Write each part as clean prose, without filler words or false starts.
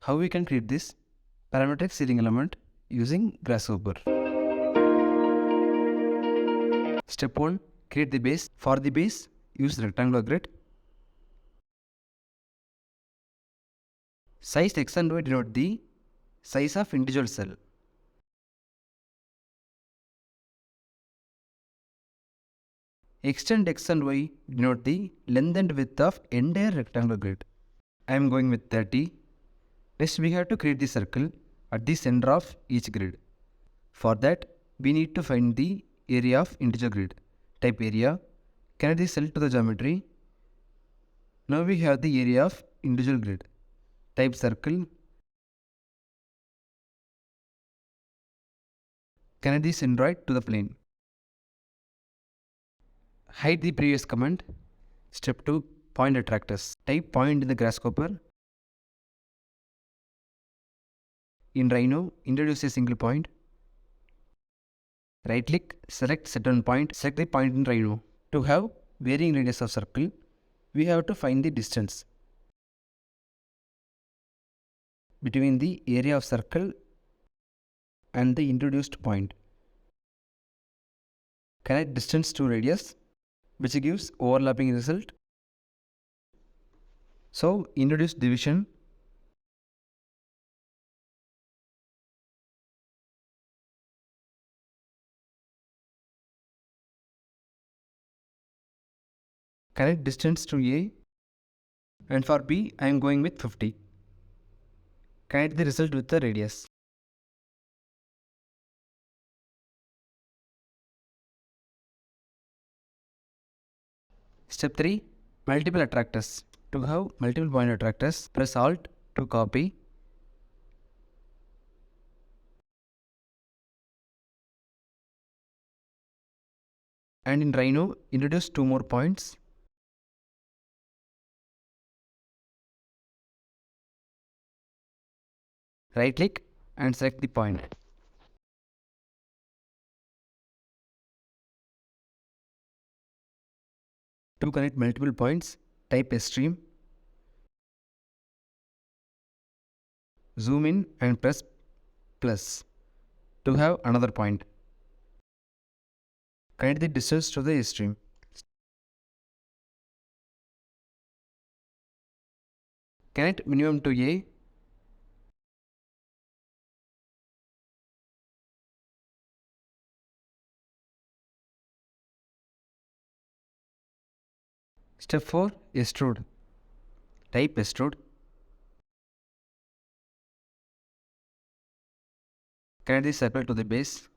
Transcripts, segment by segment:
how we can create this parametric ceiling element using Grasshopper. Step 1. Create the base. For the base, use rectangular grid. Size X and Y denote the size of individual cell. Extend X and Y denote the length and width of entire rectangular grid. I am going with 30. Next we have to create the circle at the center of each grid. For that, we need to find the area of integer grid. Type area, connect the cell to the geometry. Now we have the area of individual grid. Type circle, connect the centroid to the plane. Hide the previous command. Step 2. Point attractors. Type point in the Grasshopper. In Rhino, introduce a single point. Right click, select set on point, select the point in Rhino. To have varying radius of circle, we have to find the distance between the area of circle and the introduced point. Connect distance to radius, which gives overlapping result. So introduce division. Connect distance to A, and for B I am going with 50. Connect the result with the radius. Step 3. Multiple attractors. To have multiple point attractors, press Alt to copy. And in Rhino, introduce 2 more points. Right click and select the point. To connect multiple points, type stream. Zoom in and press plus to have another point. Connect the distance to the stream. Connect minimum to A. Step 4. Extrude. Type extrude. Connect the circle to the base.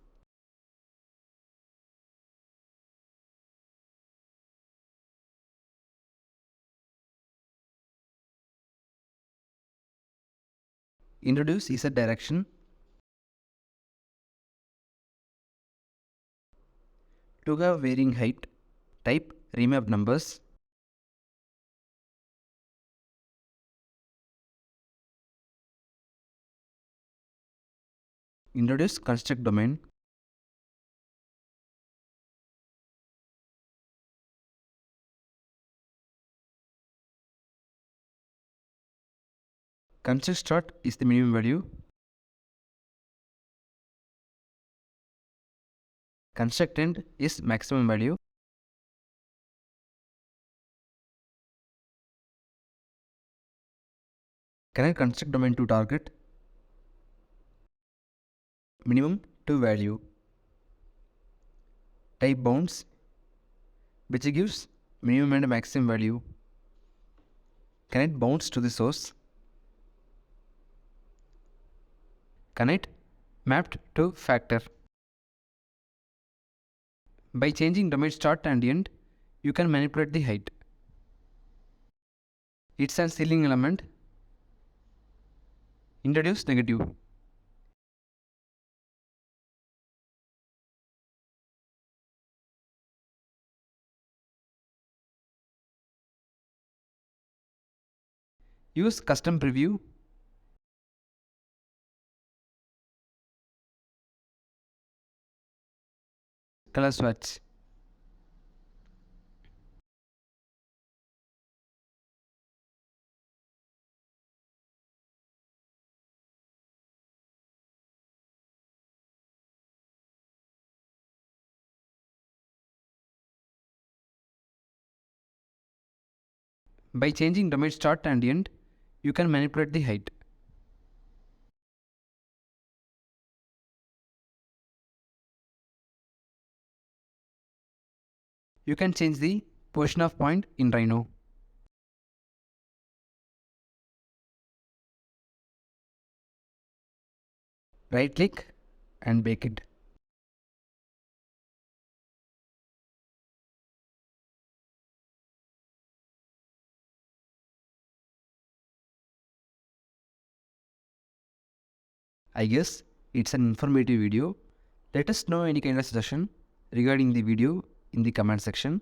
Introduce Z direction. To have varying height, type remap numbers. Introduce construct domain. Construct start is the minimum value. Construct end is maximum value. Connect construct domain to target. Minimum to value. Type bounds, which gives minimum and maximum value. Connect bounds to the source. Connect mapped to factor. By changing domain start and end, you can manipulate the height. It's a ceiling element. Introduce negative. Use custom preview. Color swatch. By changing domain start and end, you can manipulate the height. You can change the position of point in Rhino. Right click and bake it. I guess it's an informative video. Let us know any kind of suggestion regarding the video in the comment section.